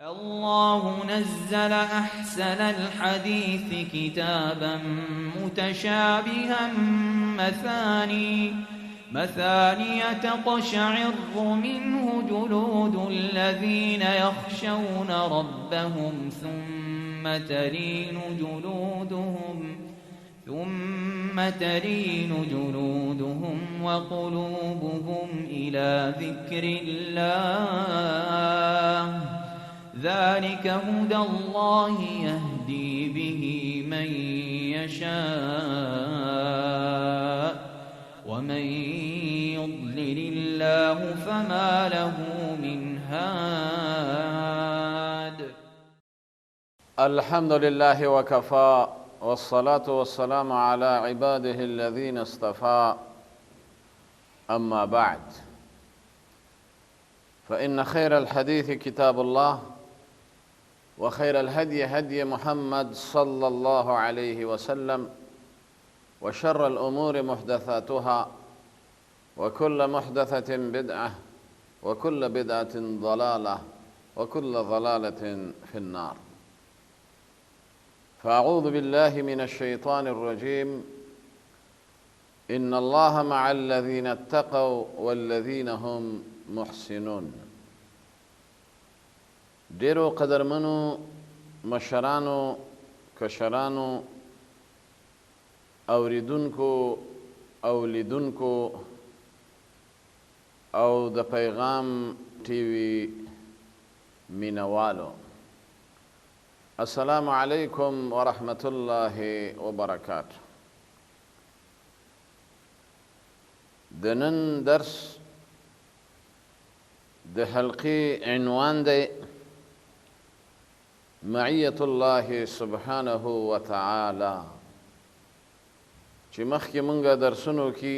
الله نزل أحسن الحديث كتابا متشابها مثاني تقشعر منه جلود الذين يخشون ربهم ثم تلين جلودهم وقلوبهم إلى ذكر الله ذلك هدى الله يهدي به من يشاء ومن يضلل الله فما له من هاد. الحمد لله وكفى والصلاة والسلام على عباده الذين اصطفى أما بعد فإن خير الحديث كتاب الله وخير الهدي هدي محمد صلى الله عليه وسلم وشر الأمور محدثاتها وكل محدثة بدعة وكل بدعة ضلالة وكل ضلالة في النار. فأعوذ بالله من الشيطان الرجيم. إن الله مع الذين اتقوا والذين هم محسنون. ډیرو قدرمنو مشرانو کشرانو اوریدونکو اولیدونکو او د پیغام ټي وي مینوالو، السلام علیکم ورحمة الله وبرکاته. د نن درس د حلقې عنوان دی معیت الله سبحانه وتعالی، چې مخکې مونږ درسونو کې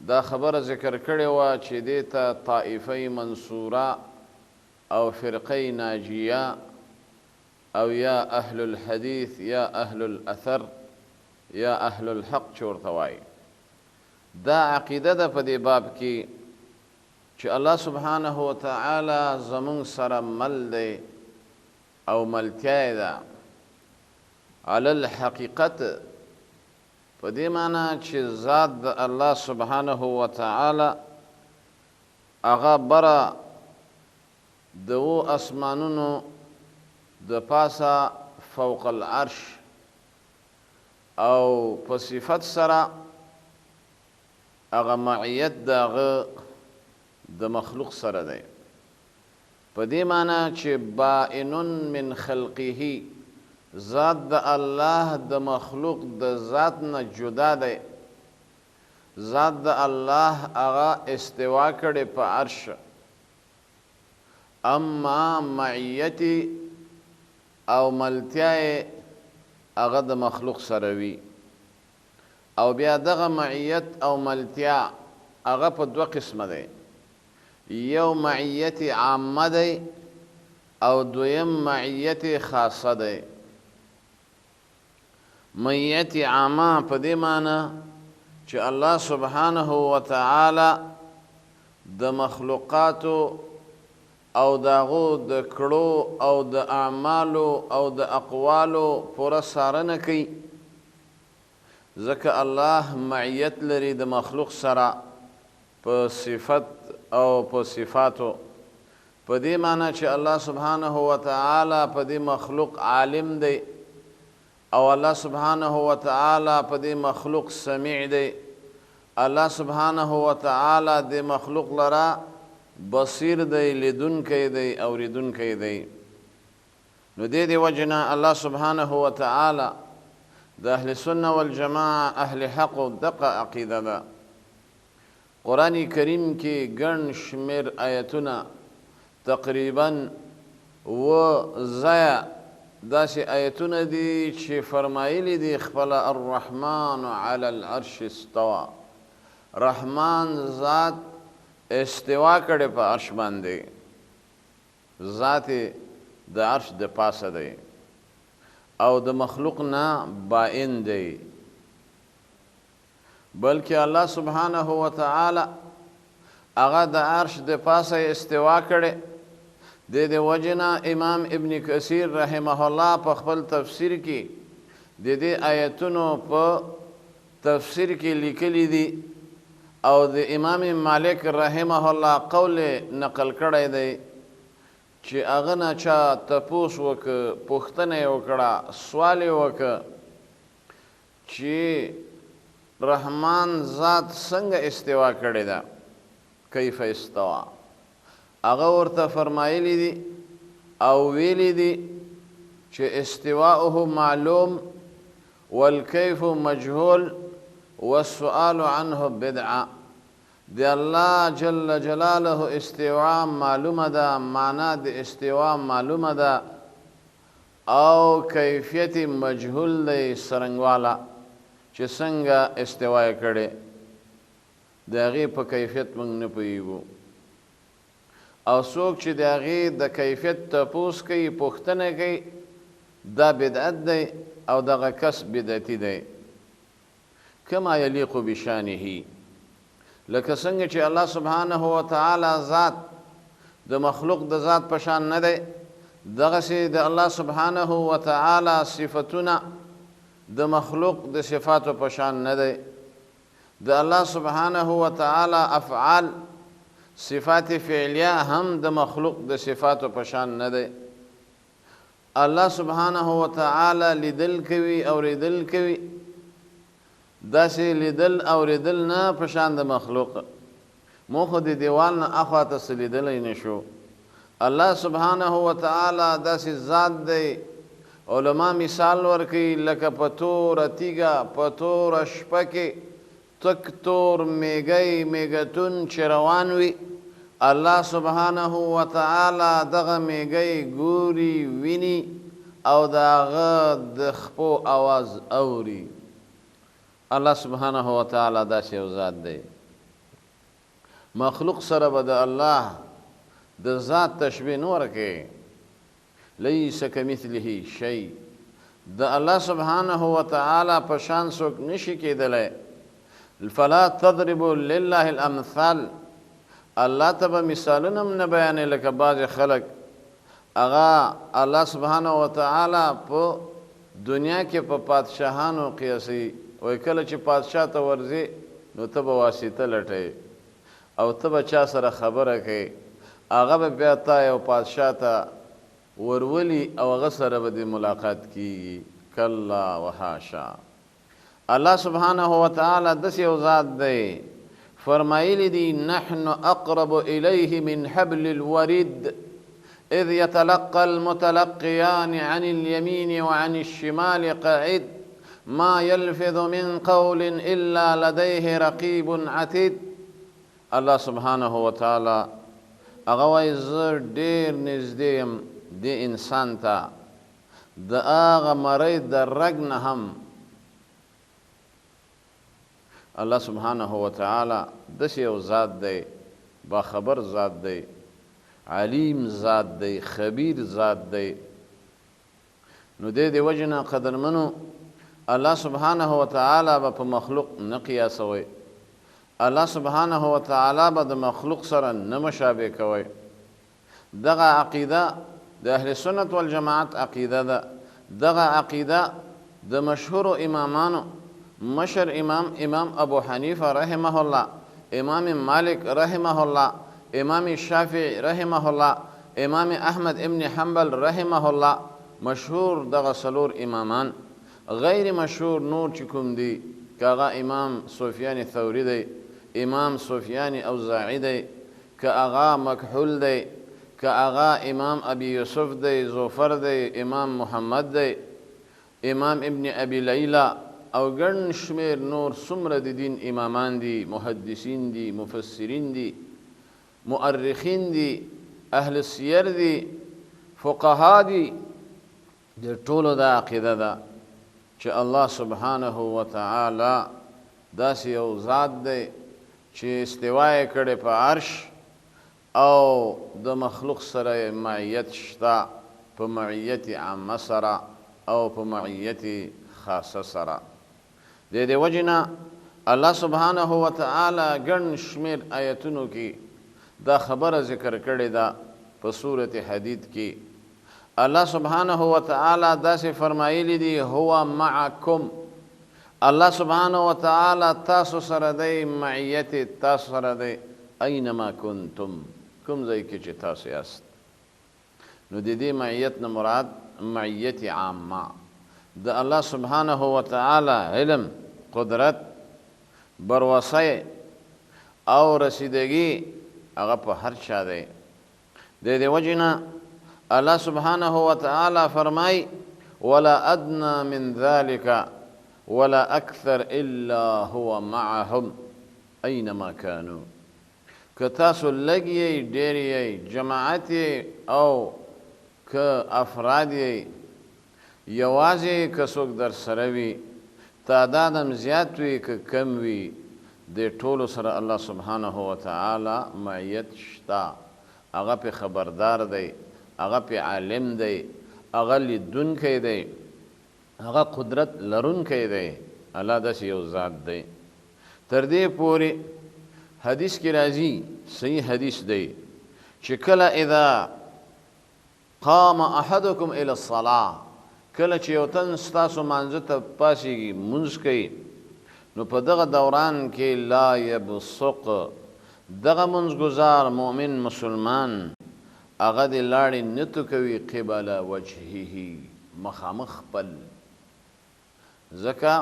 دا خبره ذکر کړې وه چې دې ته طائفه منصوره او فرقه ناجیه او یا اهل الحدیث یا اهل الاثر یا اهل الحق چې ورته وایي. دا عقیده ده په دې باب کې چې الله سبحانه وتعالی زمونږ سره مل دی او ملتیا ده علی الحقیقت، په دې معنی چې ذات د الله سبحانه وتعالی هغه بره د اوو اسمانونو د پاسه فوق العرش او په صفت سره هغه معیت د هغه د مخلوق سره دی، په دې معنی چې بائن من خلقه، ذات د الله د مخلوق د ذات نه جدا دی. ذات د الله هغه استوا کړی په عرش، اما معیت او ملتیا هغه د مخلوق سره وي. او بیا دغه معیت او ملتیا هغه په دوه قسمه دی، یو معیت عامه دی او دویم معیت خاصه دی. معیت عامه په دې معنی چې الله سبحانه وتعالی د مخلوقاتو او داغو د کړو او د اعمالو او د اقوالو پوره څارنه کوي، ځکه الله معیت لري د مخلوق سره په صفت او په صفاتو. په دې معنی چې الله سبحانه وتعالی په دې مخلوق عالم دی او الله سبحانه وتعالی په دې مخلوق سمیع دی. الله سبحانه وتعالی د مخلوق لره بصیر دی، لیدونکی دی، اوریدونکی دی. نو دې وجې نه الله سبحانه وتعالی د اهل سنه والجماعه اهل حق دقه عقیده ده. قرآن کریم کې ګڼ شمېر آیتونه تقریبا ځایه داسې آیتونه دي چې فرمایلی دي خپله الرحمن علی العرش استوى، رحمان ذات استوا کړی په عرش باندې، ذات د عرش د پاسه دی او د مخلوق نه بائن دی. بلکې الله سبحانه وتعالی هغه د عرش د پاسه استوا کړی، د دې وجنه امام ابن کثیر رحمه الله په خپل تفسیر کې د دې آیتونو په تفسیر کې لیکلي دي او د امام مالک رحمه الله قول نقل کړی دی چې هغه نه چا تپوس وکړه پوښتنه یې وکړه سوال یې وکړه چې رحمان ذات څنګه استوا کړې ده کیف استوا هغه ورته فرمایلی دي او ویلی دي چې استواؤه معلوم والکیف مجهول والسؤال عنه بدعه د الله جل جلاله استوا معلومه ده معنا د استوا معلومه ده او کیفیت مجهول دی سرنګواله چې څنګه استوا یې کړې د هغې په کیفیت موږ نه پوهېږو او څوک چې د هغې د کیفیت تپوس کوي پوښتنه کوي دا بدعت دی او دغه کس بدعتي دی کما یلیق بشانه لکه څنګه چې الله سبحانه وتعالی ذات د مخلوق د ذات په شان نه دی دغسې د الله سبحانه وتعالی صفتونه د مخلوق د صفاتو په شان نه دی د الله سبحانه وتعالی افعال صفات فعلیه هم د مخلوق د صفاتو په شان نه دی الله سبحانه وتعالی لیدل کوي اوریدل کوي داسې لیدل اوریدل نه په شان د مخلوق مو خو د دیوال نه اخواته څه لیدلی نه شو الله سبحانه وتعالی داسې ذات دی علما مثال ورکوي لکه په توره تیږه په توره شپه کې تک تور میږی میږتون چې روان وي الله سبحانه وتعالی دغه میږی ګوري ویني او د هغه د خپو آواز اوري الله سبحانه وتعالی داسې یو ذات دی مخلوق سره به د الله د ذات تشبیه نه ورکوي لیس کمثله شی د الله سبحانه وتعالی په شان څوک نشي کېدلی فلا تضربوا لله الامثال الله ته به مثالونه هم نه بیانې لکه بعضې خلک هغه الله سبحانه وتعالی په دنیا کې په پادشاهانو قیاسوي وایي کله چې پادشاه ته ورځې نو ته به واسطه لټوې او ته به چا سره خبره کوې هغه به بیا تا یو پادشاه ته ورولي او هغه سره به دې ملاقات کیږي کلا وحاشا الله سبحانه وتعالی داسې یو ذات دی فرمایلی دي نحن اقرب الیه من حبل الورید اذ يتلقى المتلقيان عن اليمين وعن الشمال قعيد ما يلفظ من قول الا لديه رقيب عتيد الله سبحانه وتعالی هغه وایي زه ډېر نږدې یم دې انسان ته د هغه مرۍ د رګ نه هم الله سبحانه وتعالی داسې یو ذات دی باخبر ذات دی علیم ذات دی خبیر ذات دی نو دې وجې نه قدرمنو الله سبحانه وتعالی به په مخلوق نه قیاسوئ الله سبحانه وتعالی به د مخلوق سره نه مشابه کوئ دغه عقیده د اهل سنت والجماعت عقیده ده دغه عقیده د مشهورو امامانو مشر امام ابو حنیفه رحمه الله امام مالک رحمه الله امام شافعی رحمه الله امام احمد ابن حنبل رحمه الله مشهور دغه څلور امامان غیر مشهور نور چې کوم دي که هغه امام سفیان ثوری دی امام سفیان اوزاعی دی که هغه مکحول دی که هغه امام ابي یوسف دی زوفر دی امام محمد دی امام ابن ابي لیلا او ګڼ شمیر نور څومره د دین امامان دي محدثین دي مفسرین دي مؤرخین دي اهل سیر دي فقها دي د ټولو دا عقیده ده چې الله سبحانه وتعالی داسې یو ذات دی چې استوا یې کړې په عرش او د مخلوق سره معیت شته په معیت عامه سره او په معیت خاصه سره د دې وجې نه الله سبحانه وتعالی ګڼ شمیر آیتونو کې دا خبره ذکر کړې ده په سورت حدید کې الله سبحانه وتعالی داسې فرمایلی دی هو معکم الله سبحانه وتعالی تاسو سره دی معیت تاسو سره دی اینما کنتم کوم ځای کې چې تاسو یاست نو د دې معیت نه مراد معیت عامه د الله سبحانه وتعالی علم قدرت بروسه او رسیدگی هغه په هر چا دی د دې وجې نه الله سبحانه وتعالی فرمای ولا ادنى من ذلك ولا اكثر الا هو معهم اينما كانوا که تاسو لږ یې ډېر یې جماعت او که افراد یې یوازې که څوک در سره وي تعداد هم زیات وي که کم وي د ټولو سره الله سبحانه وتعالی معیت شته هغه پې خبردار دی هغه پې عالم دی هغه لیدونکی دی هغه قدرت لرونکی دی الله داسې یو ذات دی تر دې پورې حدیث کې راځي صحیح حدیث دی چې کله اذا قام احدکم الى الصلاه کله چې یو تن ستاسو مانځه ته پاسېږي مونځ کوي نو په دغه دوران کې لا یبصق دغه منځګزار مؤمن مسلمان هغه د لاړې نه تو کوي قبل وجهه مخامخ خپل ځکه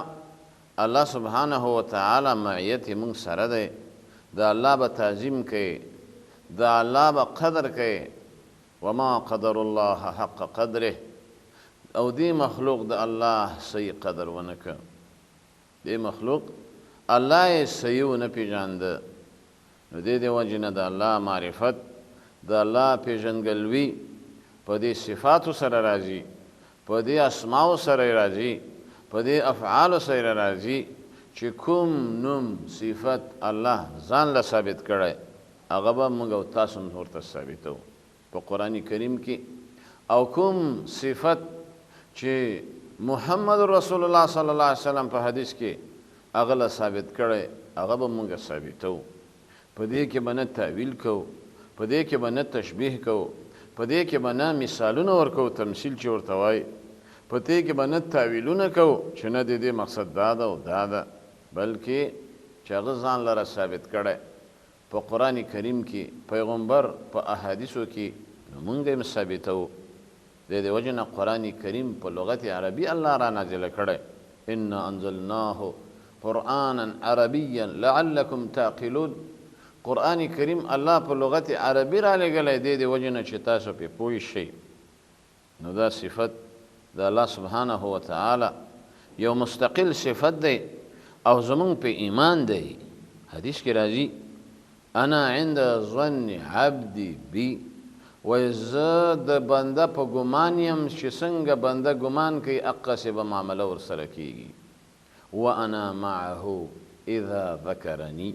الله سبحانه وتعالی معیت موږ سره دی د الله به تعظیم کوي د الله به قدر کوي وما قدر الله حق قدره او دی مخلوق د الله صحیح قدر ونه که دی مخلوق الله یې صحیح ونه پیژانده نو دې وجې نه د الله معرفت د الله پیژندګلوي په دې صفاتو سره راځي په دې اسماو سره راځي په دې افعالو سره راځي چې کوم نوم صفت الله ځان له ثابت کړی هغه به موږ او تاسو هم ورته ثابتو په قرآن کریم کې او کوم صفت چې محمد رسول الله صلی الله علیه وسلم په حدیث کې هغه له ثابت کړی هغه به موږ ثابتو په دې کې به نه تعویل کوو په دې کې به نه تشبیه کوو په دې کې به نه مثالونه ورکوو تمثیل چې ورته وایي په دې کې به نه تعویلونه کوو چې نه د دې مقصد دا ده او دا ده بلکې چې هغه ځان لره ثابت کړی په قرآن کریم کې پیغمبر په احادیثو کې نو موږ هم ثابتوو د دې وجې نه قرآن کریم په لغت عربي الله را نازله کړی انا انزلناه قرآنا عربیا لعلکم تعقلون قرآن کریم الله په لغت عربي را لګلی دی د وجې نه چې تاسو پې پوه شئ نو دا صفت د الله سبحانه وتعالی یو مستقل صفت دی او زمونږ په ایمان دی حدیث کې راځي انا عند ظن عبدي بي وایي زه د بنده په ګمان یم چې څنګه بنده ګمان کوي هغسې به معامله ورسره کېږي وانا معه اذا ذکرني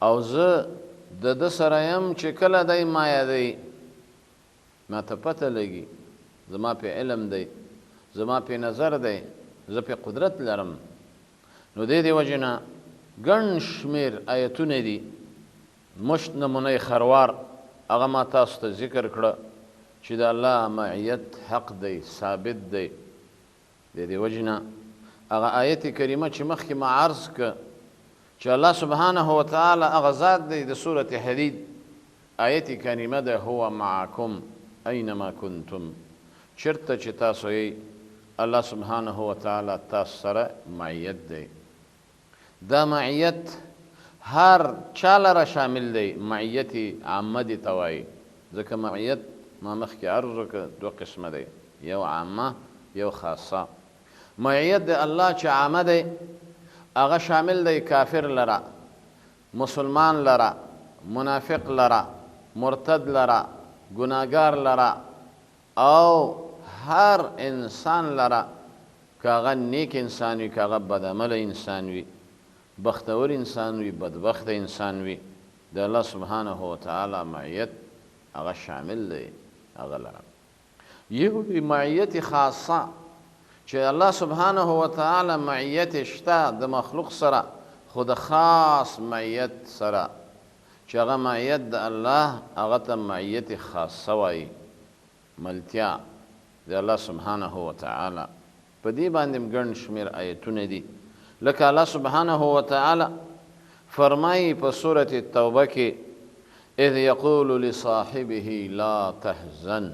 او زه د ده سره یم چې کله دی ما یادوي ما ته پته لګي زما پې علم دی زما پې نظر دی زه پې قدرت لرم نو دې وجې نه ګڼ شمېر آیتونه دي مشت نمونه خروار هغه ما تاسو ته ذکر کړه چې د الله معیت حق دی ثابت دی د دې وجې نه هغه آیت کریمه چې مخکې ما عرض که چې الله سبحانه وتعالی هغه ذات دی د سورت حدید آیت کریمه ده هو معکم اینما کنتم چرته چې تاسو یې الله سبحانه وتعالی تاسو سره معیت دی دا معیت هر چا لره شامل دی معیت عامه دي ته وایي ځکه معیت ما مخکې عرض وکړه دوه قسمه دی یو عامه یو خاصه معیت د الله چې عامه دی هغه شامل دی کافر لره مسلمان لره منافق لره مرتد لره ګناهګار لره او هر انسان لره که هغه نیک انسان وي که هغه بدعمله انسان وي بختور انسان وي بدبخت انسان وي د الله سبحانه وتعالی معیت هغه شامل دی هغه لره یو معیت خاصه چې الله سبحانه وتعالی معیت شته د مخلوق سره خو د خاص معیت سره چې هغه معیت د الله هغه ته معیت خاصه وایي، ملتیا د الله سبحانه وتعالی. په دې باندې ګڼ شمېر آیتونه دي، لکه الله سبحانه وتعالی فرمایي په سورة التوبه کې اذ یقول لصاحبه لا تحزن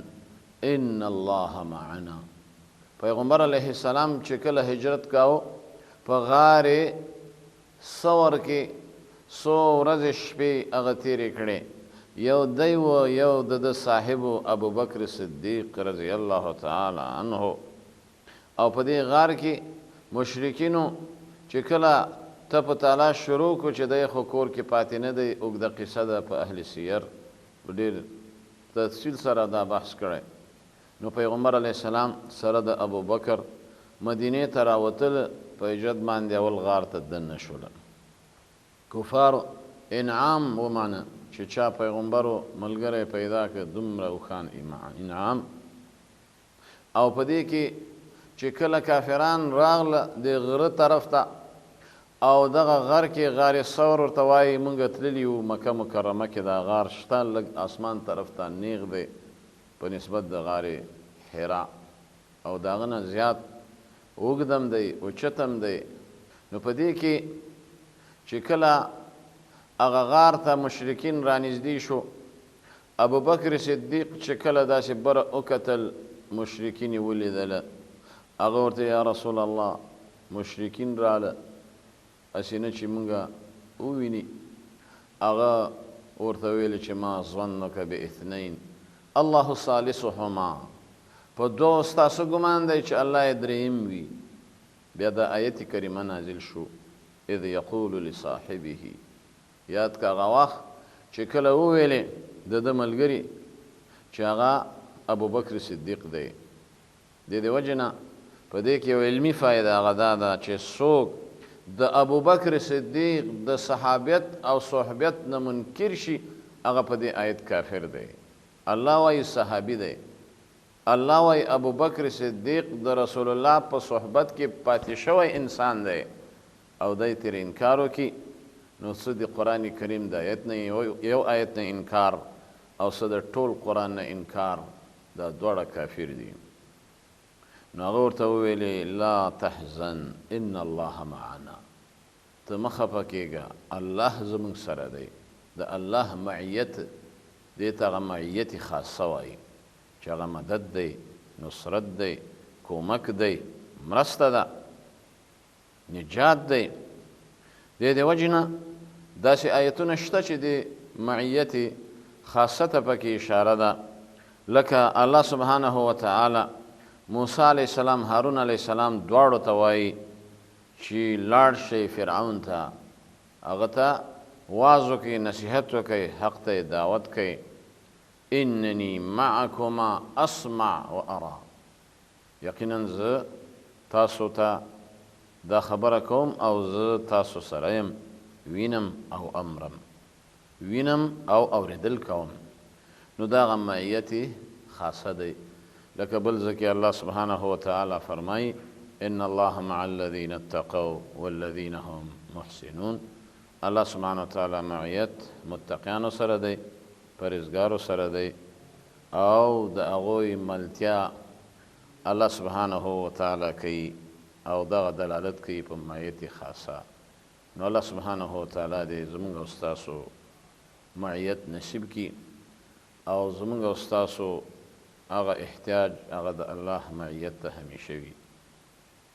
ان الله معنا. پیغمبر علیه السلام چې کله هجرت کاو په غار ثور کې څو ورځې شپې هغه تېرې کړې، یو دی و یو د صاحب ابو بکر صدیق رضی الله تعالی عنه. او په دې غار کې مشرکینو چې کله ته په تلاش شروع کو چې دی خو کور کې پاتې نه دی، اوږده قصه ده په اهل سیر ډېر تفصیل سره دا بحث کړی. نو پیغمبر علیه السلام سره د ابو بکر مدینې ته راوتل، په هجرت باندې اول غار ته دننه شول. کفار انعام ومانه چې چا پیغمبرو ملګری پیدا کړ دومره وخان انعام. او په دې کې چې کله کافران راغله د غره طرف ته، او دغه غر کې غار ثور ورته وایي، موږ تللي وو مکه مکرمه کې دا غار شته، لږ اسمان طرف ته نیغ دی په نسبت د غار حرا، او د هغه نه زیات اوږدم دی اوچتم دی. نو په دې کې چې کله هغه غار ته مشرکین رانږدې شو، ابو بکر صدیق چې کله داسې بره وکتل مشرکین یې ولیدله، هغه ورته یا رسول الله مشرکین راله هسې نه چې مونږه وویني. هغه ورته ویل چې ما ظنک باثنین الله ثالثهما، په دوه ستاسو ګمان دی چې الله یې دریم وي. بیا د آیت کریمه نازل شو اذ یقول لصاحبه. یاد که هغه وخت چې کله وویلې د ده ملګري چې هغه ابو بکر صدیق دی. د دې وجې نه په دې کې یو علمي فایده هغه دا ده چې څوک د ابو بکر صدیق د صحابیت او صحبت نه منکر شي، هغه په دې آیت کافر دی. الله وایي صحابي دی، الله وایي ابو بکر صدیق د رسول الله په صحبت کې پاتې شوی انسان دی، او دی ترې انکار وکړي، نو څه د قرآن کریم د آیت نه یو آیت نه انکار، او څه د ټول قرآن نه انکار، دا دواړه کافر دي. نو هغه ورته وویلې لا تحزن ان الله معنا، ته مه خفه کېږه الله زموږ سره دی. د الله معیت دې ته هغه معیت خاصه وایي چې هغه مدد دی، نصرت دی، کومک دی، مرسته ده، نجات دی. د دې وجې نه داسې آیتونه شته چې د معیت خاصه ته پکې اشاره ده، لکه الله سبحانه وتعالی موسی علیه السلام هارون علیه السلام دواړو ته وایي چې لاړ شئ فرعون ته، هغه ته واز وکړئ، نصیحت وکړئ، حق ته دعوت کړئ. انني معکما اسمع و ارى، یقینا زه تاسو ته دا خبره کوم او زه تاسو سره یم، وینم او امرم، وینم او اوریدل کوم. نو دا هغه معیت خاصه دی. لکه بل ځکه الله سبحانه وتعالی فرمایي ان الله مع الذین اتقوا والذین هم محسنون. الله سبحانه وتعالی معیت متقیانو سره دی، پرهیزګارو سره دی، او د هغوی ملتیا الله سبحانه وتعالی کوي، او دغه دلالت کوي په معیت خاصه. نو الله سبحانه وتعالی دې زموږ او ستاسو معیت نصیب کړي، او زموږ او ستاسو هغه احتیاج هغه د الله معیت ته همیشه وي.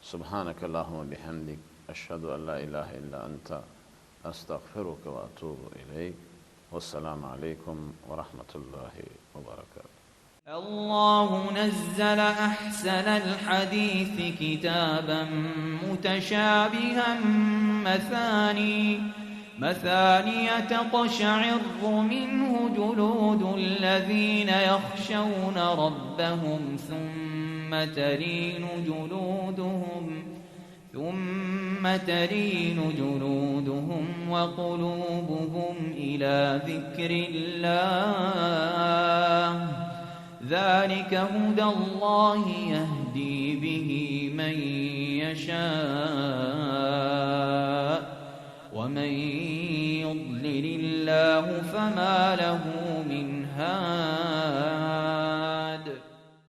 سبحانك اللهم وبحمدك أشهد أن لا إله إلا أنت أستغفرك وأتوب إليك. والسلام عليكم ورحمة الله وبركاته. الله نزل أحسن الحديث كتابا متشابها مثانية تقشعر منه جلود الذين يخشون ربهم ثم تلين جلودهم وقلوبهم إلى ذكر الله ذلك هدى الله يهدي به من يشاء ومن يضلل الله فما له من هاد